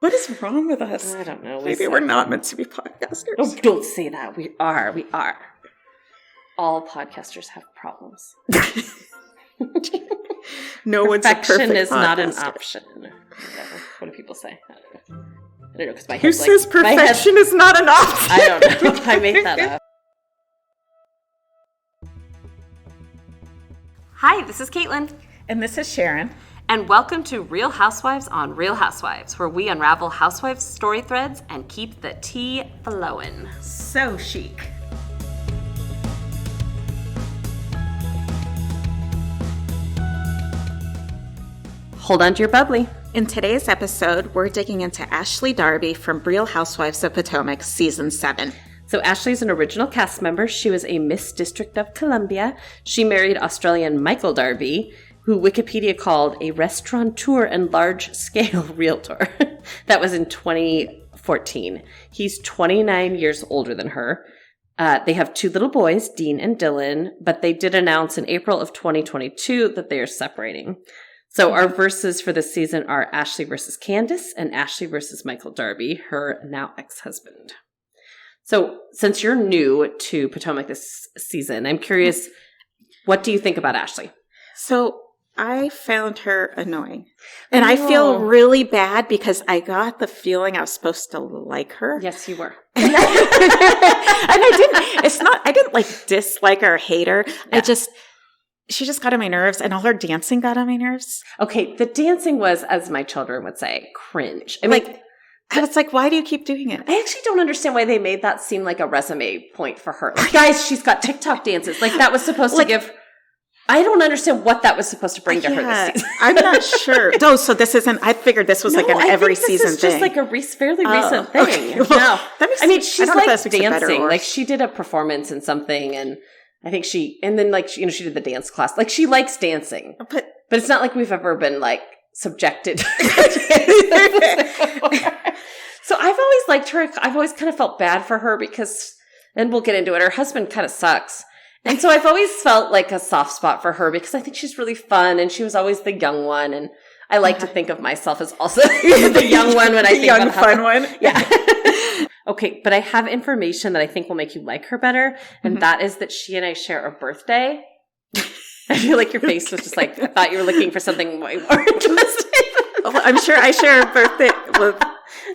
What is wrong with us? I don't know. Maybe we're not meant to be podcasters. Oh, don't say that. We are. All podcasters have problems. No one's a perfect Perfection is not an podcaster. option. Whatever. What do people say? I don't know. Because my Who head's says perfection is not an option? I don't know. I made that up. Hi, this is Caitlin. And this is Sharon. And welcome to Real Housewives on Real Housewives, where we unravel housewives' story threads and keep the tea flowing. So chic. Hold on to your bubbly. In today's episode, we're digging into Ashley Darby from Real Housewives of Potomac, Season 7. So Ashley's an original cast member. She was a Miss District of Columbia. She married Australian Michael Darby, who Wikipedia called a restaurateur and large-scale realtor. That was in 2014. He's 29 years older than her. They have two little boys, Dean and Dylan, but they did announce in April of 2022 that they are separating. So our verses for this season are Ashley versus Candace and Ashley versus Michael Darby, her now ex-husband. So since you're new to Potomac this season, I'm curious, what do you think about Ashley? So I found her annoying. And I feel really bad because I got the feeling I was supposed to like her. Yes, you were. And I didn't like dislike her or hate her. Yeah. She just got on my nerves, and all her dancing got on my nerves. Okay, the dancing was, as my children would say, cringe. I mean, I was like, why do you keep doing it? I actually don't understand why they made that seem like a resume point for her. Like, guys, she's got TikTok dances. Like, that was supposed to give... I don't understand what that was supposed to bring to her this season. I'm not sure. No, so this isn't... I figured this was like an every season thing. This is just like a fairly recent thing. Okay. Well, no. She's like dancing. Like, she did a performance in something, and... I think she did the dance class. Like, she likes dancing. But it's not like we've ever been, like, subjected to So I've always liked her. I've always kind of felt bad for her because, and we'll get into it, her husband kind of sucks. And so I've always felt like a soft spot for her because I think she's really fun and she was always the young one. And I like to think of myself as also the young one when I think young, about fun one. Yeah. Okay, but I have information that I think will make you like her better, and that is that she and I share a birthday. I feel like your face was just like, I thought you were looking for something way more interesting. Well, I'm sure I share a birthday with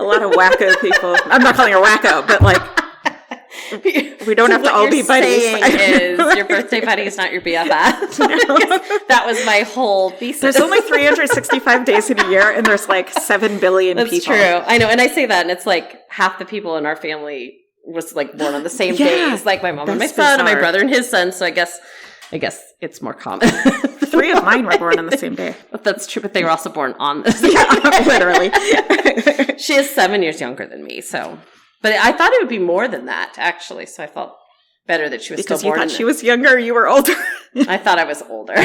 a lot of wacko people. I'm not calling her wacko, but like, we don't have to all be buddies. Is your birthday buddy is not your BFF. That was my whole thesis. There's only 365 days in a year, and there's like 7 billion people. That's true. I know, and I say that, and it's like half the people in our family was like born on the same day. It's like my mom and my son, and my brother and his son. So I guess it's more common. 3 of mine were born on the same day. But that's true. But they were also born on this. Literally. She is 7 years younger than me, so. But I thought it would be more than that, actually. So I felt better that she was still born. Because you thought she was younger, you were older. I thought I was older.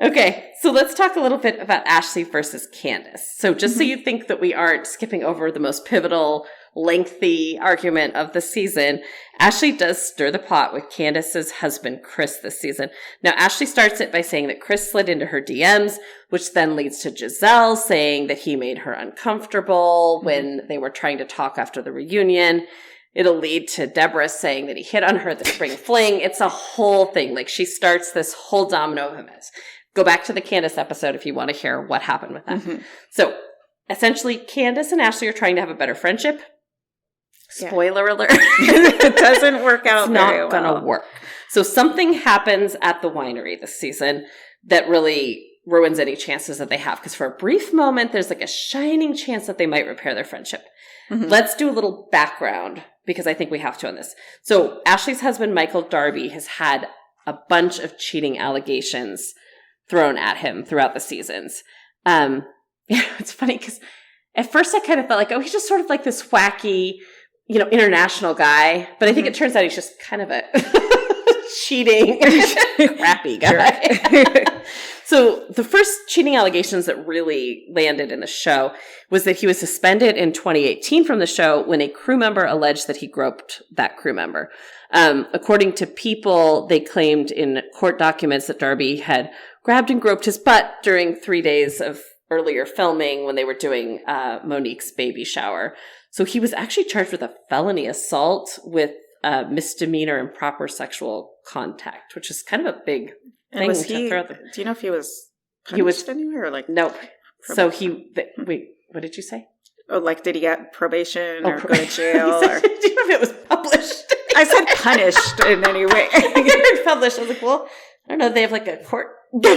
Okay, so let's talk a little bit about Ashley versus Candace. So just so you think that we aren't skipping over the most pivotal, lengthy argument of the season, Ashley does stir the pot with Candace's husband, Chris, this season. Now, Ashley starts it by saying that Chris slid into her DMs, which then leads to Giselle saying that he made her uncomfortable when they were trying to talk after the reunion. It'll lead to Deborah saying that he hit on her at the spring fling. It's a whole thing. Like, she starts this whole domino of events. Go back to the Candace episode if you want to hear what happened with that. Mm-hmm. So, essentially, Candace and Ashley are trying to have a better friendship. Spoiler alert. It doesn't work out very well. It's not going to work. So something happens at the winery this season that really ruins any chances that they have. Because for a brief moment, there's like a shining chance that they might repair their friendship. Mm-hmm. Let's do a little background because I think we have to on this. So Ashley's husband, Michael Darby, has had a bunch of cheating allegations thrown at him throughout the seasons. It's funny because at first I kind of felt like, oh, he's just sort of like this wacky, international guy. But I think it turns out he's just kind of a cheating, crappy guy. So the first cheating allegations that really landed in the show was that he was suspended in 2018 from the show when a crew member alleged that he groped that crew member. According to People, they claimed in court documents that Darby had grabbed and groped his butt during 3 days of earlier filming when they were doing Monique's baby shower. So he was actually charged with a felony assault with misdemeanor improper sexual contact, which is kind of a big thing to throw. Do you know if he was punished anywhere or like nope? So wait, what did you say? Oh, like did he get probation or go to jail? Or do you know if it was published? I said punished in any way. I heard published. I was like, well, I don't know. They have like a court. I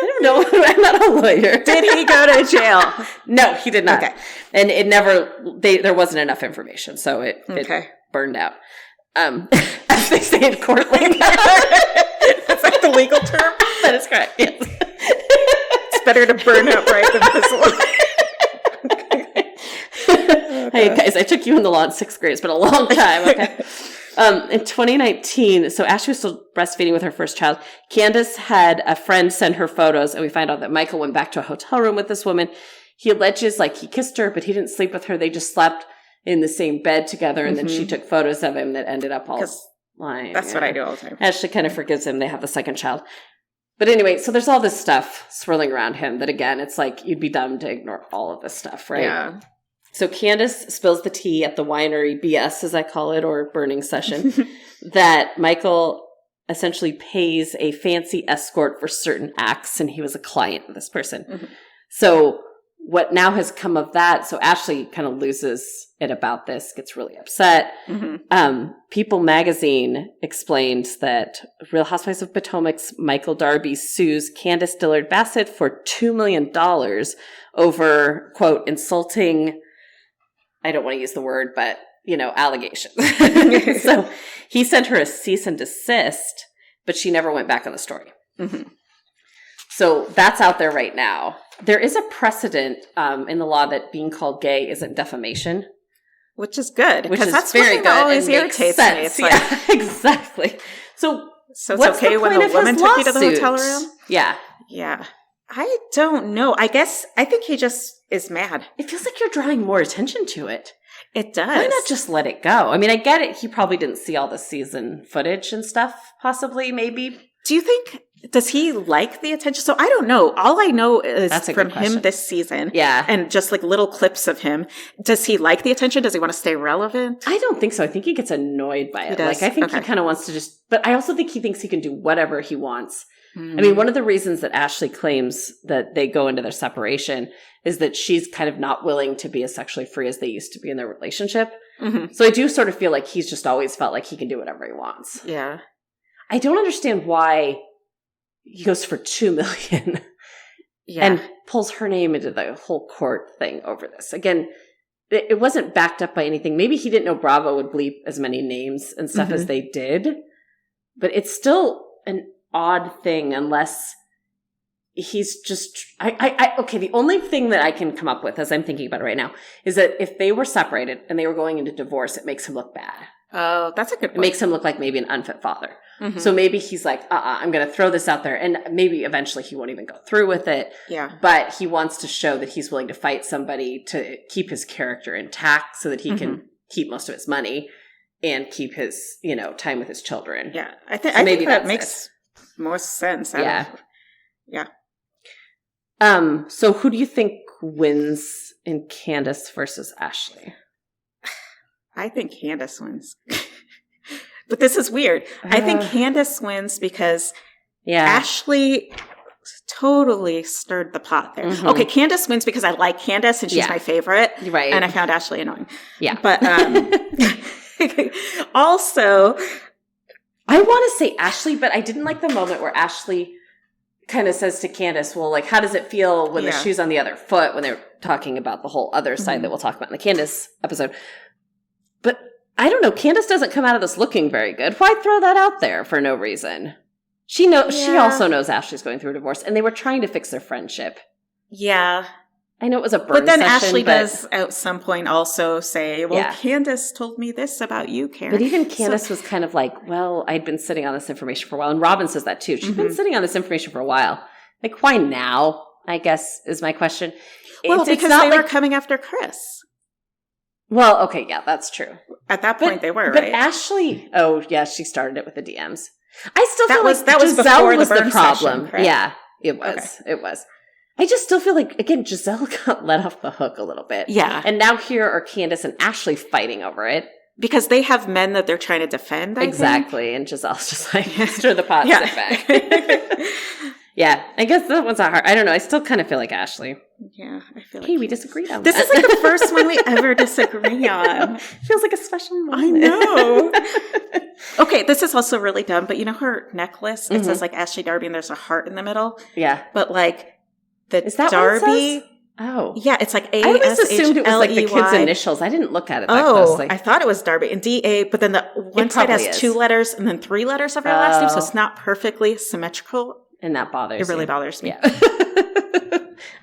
don't know. I'm not a lawyer. Did he go to jail? No, he did not. Okay. And it never, there wasn't enough information, so it burned out. As they say in court language. That's like the legal term? That is correct, yes. It's better to burn outright than fizzle. Hey, guys, I took you in the law in 6th grade. It's been a long time, okay? In 2019, so Ashley was still breastfeeding with her first child. Candace had a friend send her photos, and we find out that Michael went back to a hotel room with this woman. He alleges like he kissed her, but he didn't sleep with her. They just slept in the same bed together, and then she took photos of him that ended up all lying. That's what I do all the time. Ashley kind of forgives him. They have the second child. But anyway, so there's all this stuff swirling around him that, again, it's like you'd be dumb to ignore all of this stuff, right? Yeah. So Candace spills the tea at the winery BS, as I call it, or burning session, that Michael essentially pays a fancy escort for certain acts, and he was a client of this person. Mm-hmm. So what now has come of that, so Ashley kind of loses it about this, gets really upset. Mm-hmm. People magazine explained that Real Housewives of Potomac's Michael Darby sues Candace Dillard Bassett for $2 million over, quote, insulting, I don't want to use the word, but, allegations. So he sent her a cease and desist, but she never went back on the story. Mm-hmm. So that's out there right now. There is a precedent in the law that being called gay isn't defamation. Which is good. Which is that's very good. That always irritates me. It's like, exactly. So it's okay when the woman took you to the hotel room? Yeah. Yeah. I don't know. I think he just is mad. It feels like you're drawing more attention to it. It does. Why not just let it go? I mean, I get it. He probably didn't see all the season footage and stuff, possibly, maybe. Do you think, does he like the attention? So I don't know. All I know is from him this season. Yeah. And just like little clips of him. Does he like the attention? Does he want to stay relevant? I don't think so. I think he gets annoyed by it. He does? Like, I think he kind of wants to but I also think he thinks he can do whatever he wants. I mean, one of the reasons that Ashley claims that they go into their separation is that she's kind of not willing to be as sexually free as they used to be in their relationship. Mm-hmm. So I do sort of feel like he's just always felt like he can do whatever he wants. Yeah. I don't understand why he goes for $2 million and pulls her name into the whole court thing over this. Again, it wasn't backed up by anything. Maybe he didn't know Bravo would bleep as many names and stuff as they did, but it's still an odd thing unless he's just okay, the only thing that I can come up with as I'm thinking about it right now is that if they were separated and they were going into divorce, it makes him look bad. Oh, that's a good point. It makes him look like maybe an unfit father. Mm-hmm. So maybe he's like, I'm going to throw this out there, and maybe eventually he won't even go through with it. Yeah. But he wants to show that he's willing to fight somebody to keep his character intact so that he can keep most of his money and keep his, time with his children. Yeah. I think that makes more sense. Yeah. Yeah. So who do you think wins in Candace versus Ashley? I think Candace wins. But this is weird. I think Candace wins because Ashley totally stirred the pot there. Mm-hmm. Okay, Candace wins because I like Candace and she's my favorite. Right. And I found Ashley annoying. Yeah. But also, I want to say Ashley, but I didn't like the moment where Ashley kind of says to Candace, well, like, how does it feel when the shoe's on the other foot, when they're talking about the whole other side that we'll talk about in the Candace episode. But I don't know. Candace doesn't come out of this looking very good. Why throw that out there for no reason? She also knows Ashley's going through a divorce, and they were trying to fix their friendship. Yeah. I know it was a burn But then session, Ashley does at some point also say, well, Candace told me this about you, Karen. But even Candace was kind of like, well, I'd been sitting on this information for a while. And Robin says that too. She's been sitting on this information for a while. Like, why now, I guess, is my question. Well, because they were coming after Chris. Well, okay, yeah, that's true. At that point, they were, but right? But Ashley, she started it with the DMs. I still feel like that was Giselle before was the burn problem. Session, yeah. It was. Okay. It was. I just still feel like, again, Giselle got let off the hook a little bit. Yeah. And now here are Candace and Ashley fighting over it. Because they have men that they're trying to defend, I Exactly. think. And Giselle's just like, stir the pot, sit back. Yeah. I guess that one's not hard. I don't know. I still kind of feel like Ashley. Yeah. I feel like hey, we disagreed on this that. is like the first one we ever disagree on. Feels like a special moment. I know. Okay, this is also really dumb, but you know her necklace? It says like Ashley Darby and there's a heart in the middle. Yeah. But like the is that Darby. What it says? Oh. Yeah, it's like A. I always assumed it was like the kid's initials. I didn't look at it that closely. I thought it was Darby and D-A, but then the one side has 2 letters and then 3 letters of her last name, so it's not perfectly symmetrical. And that bothers It really bothers me. Yeah.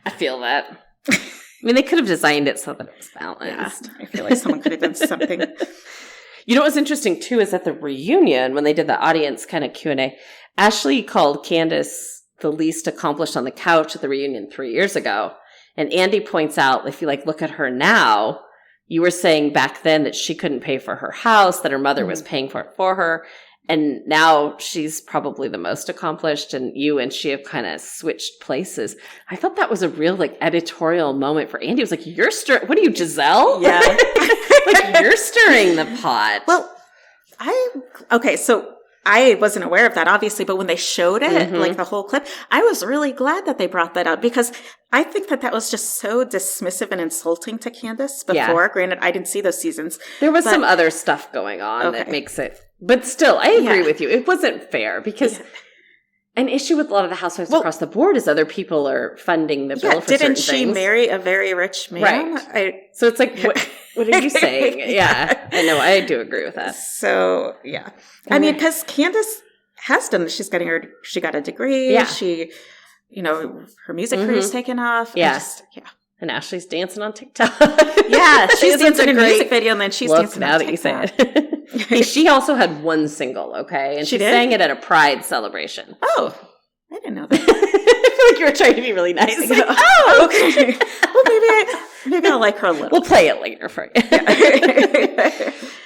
I feel that. I mean, they could have designed it so that it was balanced. Yeah, I feel like someone could have done something. You know what was interesting, too, is at the reunion, when they did the audience kind of Q&A, Ashley called Candace the least accomplished on the couch at the reunion 3 years ago. And Andy points out, if you like look at her now, you were saying back then that she couldn't pay for her house, that her mother was paying for it for her. And now she's probably the most accomplished, and you and she have kind of switched places. I thought that was a real like editorial moment for Andy. It was like, you're what are you, Giselle? Yeah. Like you're stirring the pot. Well, so I wasn't aware of that, obviously, but when they showed it, like the whole clip, I was really glad that they brought that up because I think that was just so dismissive and insulting to Candace before. Yeah. Granted, I didn't see those seasons. There was some other stuff going on that makes it, but still, I agree with you. It wasn't fair because an issue with a lot of the housewives across the board is other people are funding the bill for certain things. Didn't she marry a very rich man? Right. So it's like, what are you saying? Yeah, I know. I do agree with that. So, yeah. I mean, because Candace has done this. She got a degree. Yeah. She, her music career's taken off. Yeah. And Ashley's dancing on TikTok. Yeah, she's dancing in a music video, and then she's dancing on TikTok. Now that you say it. Hey, she also had one single, okay? And she sang it at a Pride celebration. Oh, I didn't know that. I feel like you were trying to be really nice. Like, okay. Well, maybe I'll like her a little. We'll play it later for you.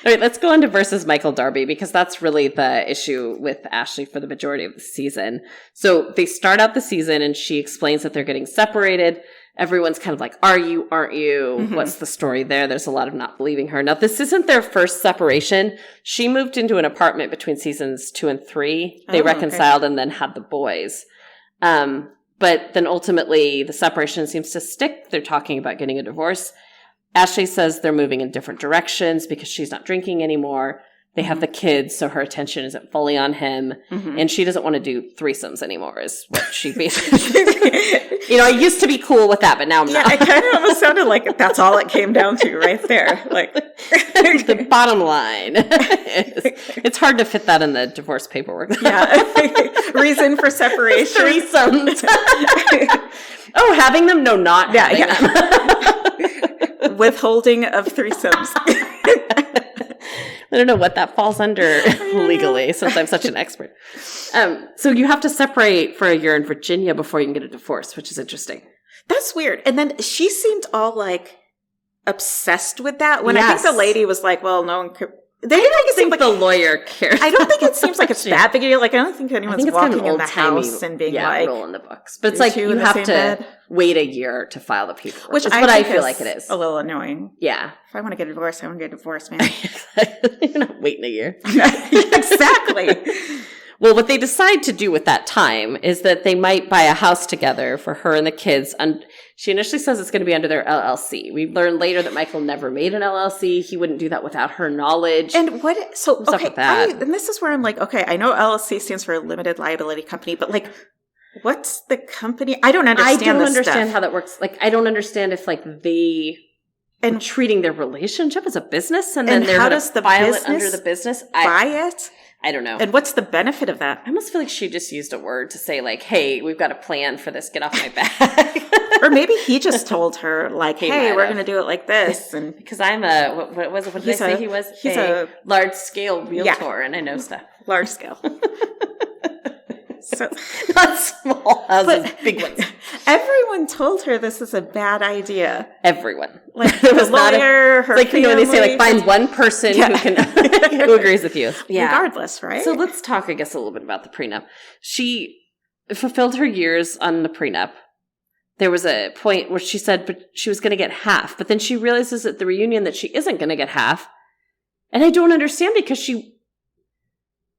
All right, let's go on to versus Michael Darby, because that's really the issue with Ashley for the majority of the season. So they start out the season, and she explains that they're getting separated. Everyone's kind of like, are you, aren't you? Mm-hmm. What's the story there? There's a lot of not believing her. Now, this isn't their first separation. She moved into an apartment between seasons 2 and 3. They reconciled and then had the boys. But then ultimately, the separation seems to stick. They're talking about getting a divorce. Ashley says they're moving in different directions because she's not drinking anymore. They have the kids, so her attention isn't fully on him. Mm-hmm. And she doesn't want to do threesomes anymore, is what she basically I used to be cool with that, but now I'm not. Yeah, it kind of almost sounded like that's all it came down to right there. Like the bottom line. It's hard to fit that in the divorce paperwork. Yeah. Reason for separation. Threesomes. Having them? No, not having them. Withholding of threesomes. I don't know what that falls under legally, since I'm such an expert. So you have to separate for a year in Virginia before you can get a divorce, which is interesting. That's weird. And then she seemed all like obsessed with that when I think the lady was like, well, no one could. They didn't make it seem like the lawyer cares. I don't think it seems like it's that big a deal. Like, I don't think anyone's walking in the house and being like, rule in the books. But it's like you have to wait a year to file the paperwork. Which is what I feel like it is. A little annoying. Yeah. If I want to get a divorce, I want to get a divorce, man. You're not waiting a year. Exactly. Well, what they decide to do with that time is that they might buy a house together for her and the kids. And she initially says it's going to be under their LLC. We learned later that Michael never made an LLC. He wouldn't do that without her knowledge. And what's up with that? And this is where I'm like, okay, I know LLC stands for a limited liability company, but like, what's the company? I don't understand how that works. Like, I don't understand if like they are treating their relationship as a business and then they're going to file it under the business. Buy it? I don't know. And what's the benefit of that? I almost feel like she just used a word to say like, hey, we've got a plan for this. Get off my back. Or maybe he just told her like, hey, we're going to do it like this. And because I'm what did I say he was? He's a large scale realtor and I know stuff. Large scale. So not small houses, big ones. Everyone told her this is a bad idea. Everyone. Like the lawyer, her like family. When they say like find one person who can who agrees with you. Yeah. Regardless, right? So let's talk, I guess, a little bit about the prenup. fulfilled her years on the prenup. There was a point where she said but she was going to get half, but then she realizes at the reunion that she isn't going to get half. And I don't understand because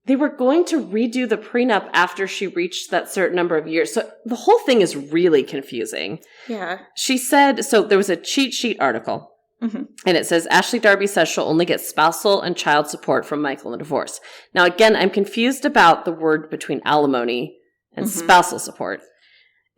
they were going to redo the prenup after she reached that certain number of years. So the whole thing is really confusing. Yeah. She said, so there was a cheat sheet article. And it says, Ashley Darby says she'll only get spousal and child support from Michael in a divorce. Now, again, I'm confused about the word between alimony and spousal support.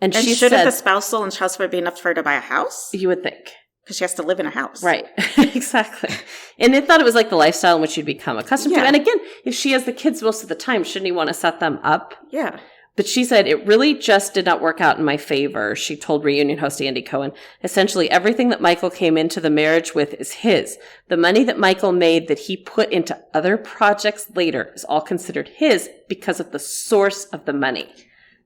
And she shouldn't said, the spousal and child support be enough for her to buy a house? You would think. Because she has to live in a house. Right. Exactly. And they thought it was like the lifestyle in which you'd become accustomed to. And again, if she has the kids most of the time, shouldn't he want to set them up? Yeah. But she said, it really just did not work out in my favor. She told reunion host Andy Cohen, essentially everything that Michael came into the marriage with is his. The money that Michael made that he put into other projects later is all considered his because of the source of the money.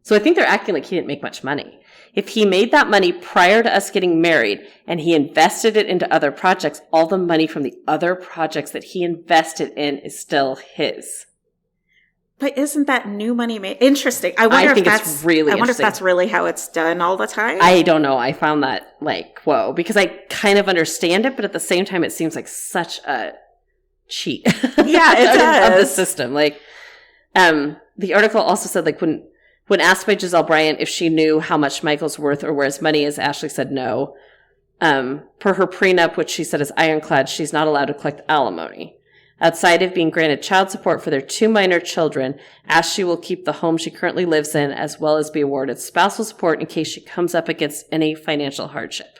So I think they're acting like he didn't make much money. If he made that money prior to us getting married and he invested it into other projects, all the money from the other projects that he invested in is still his. But isn't that new money made? Interesting. I wonder if that's really how it's done all the time. I don't know. I found that like, whoa, because I kind of understand it, but at the same time, it seems like such a cheat. Yeah, it does. Of the system. Like, the article also said like when asked by Giselle Bryant if she knew how much Michael's worth or where his money is, Ashley said no. Per her prenup, which she said is ironclad, she's not allowed to collect alimony. Outside of being granted child support for their 2 minor children, Ashley will keep the home she currently lives in as well as be awarded spousal support in case she comes up against any financial hardship.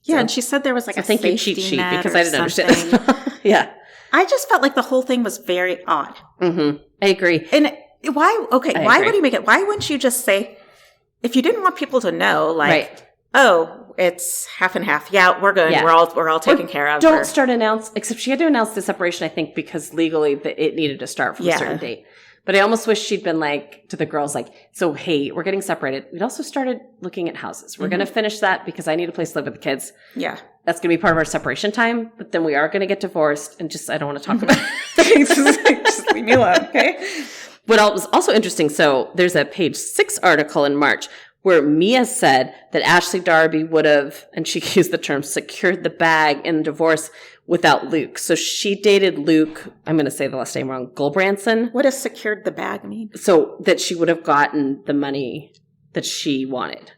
Yeah, so, and she said there was like a safety cheat sheet net because I didn't understand this. Yeah. I just felt like the whole thing was very odd. I agree. And why? Okay, why would you make it? Why wouldn't you just say, if you didn't want people to know, like, oh, it's half and half. Yeah, we're good. Yeah. We're all taken care of. Don't start except she had to announce the separation, I think, because legally it needed to start from a certain date. But I almost wish she'd been like to the girls, like, so hey, we're getting separated. We'd also started looking at houses. We're going to finish that because I need a place to live with the kids. Yeah. That's going to be part of our separation time, but then we are going to get divorced and I don't want to talk about it. Just leave me alone, okay? What was also interesting, so there's a page 6 article in March where Mia said that Ashley Darby would have, and she used the term, secured the bag in the divorce without Luke. So she dated Luke, I'm going to say the last name wrong, Gulbranson. What does secured the bag mean? So that she would have gotten the money that she wanted.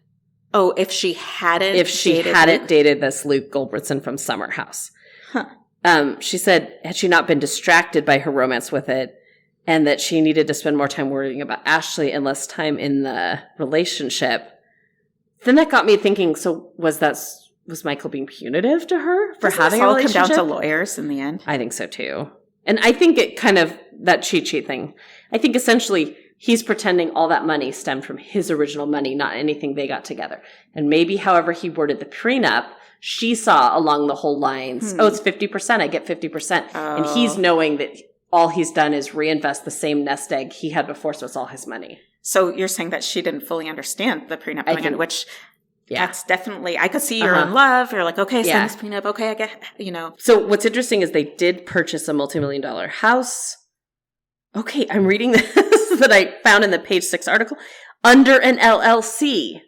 Oh, if she hadn't dated this Luke Gulbranson from Summer House. Huh. She said, had she not been distracted by her romance with it, and that she needed to spend more time worrying about Ashley and less time in the relationship. Then that got me thinking, so was Michael being punitive to her for having a relationship? Does this all come down to lawyers in the end? I think so too. And I think it kind of, that cheat sheet thing, I think essentially he's pretending all that money stemmed from his original money, not anything they got together. And maybe however he worded the prenup, she saw along the whole lines, oh, it's 50%, I get 50%. Oh. And he's knowing that all he's done is reinvest the same nest egg he had before, so it's all his money. So you're saying that she didn't fully understand the prenup going in, which that's definitely, I could see you're in love. You're like, okay, sign this prenup. Okay, I get, So what's interesting is they did purchase a multi-million-dollar house. Okay, I'm reading this that I found in the page 6 article. Under an LLC.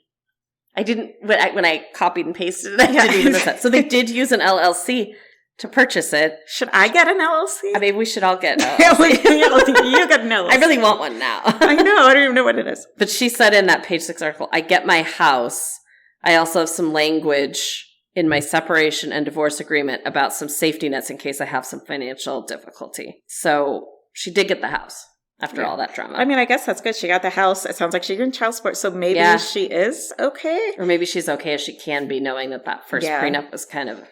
I didn't, when I copied and pasted it, I didn't even miss that. So they did use an LLC to purchase it. Should I get an LLC? I mean, we should all get an LLC. You get an LLC. I really want one now. I know. I don't even know what it is. But she said in that page 6 article, I get my house. I also have some language in my separation and divorce agreement about some safety nets in case I have some financial difficulty. So she did get the house after all that drama. I mean, I guess that's good. She got the house. It sounds like she did child support. So maybe she is okay. Or maybe she's okay as she can be, knowing that first prenup was kind of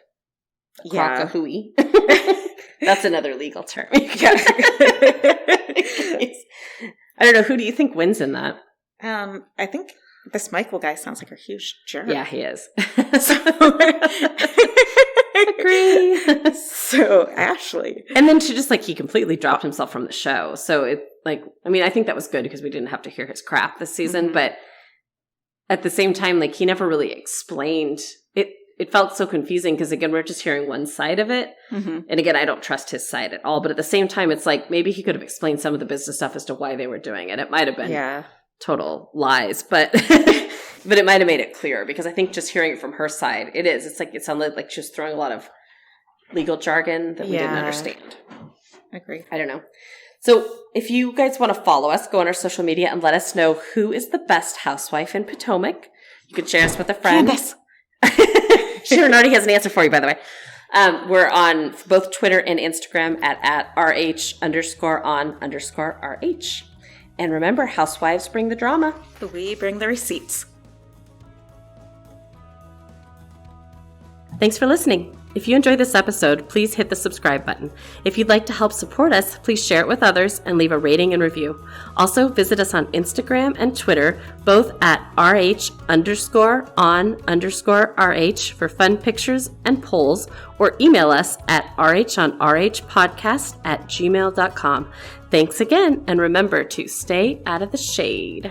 cock-a-hooey. That's another legal term. I don't know. Who do you think wins in that? I think this Michael guy sounds like a huge jerk. Yeah, he is. Agree. So Ashley. And then he completely dropped himself from the show. So I think that was good because we didn't have to hear his crap this season. Mm-hmm. But at the same time, he never really explained it. It felt so confusing because, again, we're just hearing one side of it. Mm-hmm. And again, I don't trust his side at all. But at the same time, it's like maybe he could have explained some of the business stuff as to why they were doing it. It might have been total lies, but but it might have made it clearer because I think just hearing it from her side, it's like it sounded like she was throwing a lot of legal jargon that we didn't understand. Agree. I don't know. So if you guys want to follow us, go on our social media and let us know who is the best housewife in Potomac. You can share us with a friend. Candace. Sharon already has an answer for you, by the way. We're on both Twitter and Instagram at RH_on_RH. And remember, housewives bring the drama. We bring the receipts. Thanks for listening. If you enjoyed this episode, please hit the subscribe button. If you'd like to help support us, please share it with others and leave a rating and review. Also, visit us on Instagram and Twitter, both at RH_on_RH for fun pictures and polls, or email us at rhonrhpodcast@gmail.com. Thanks again, and remember to stay out of the shade.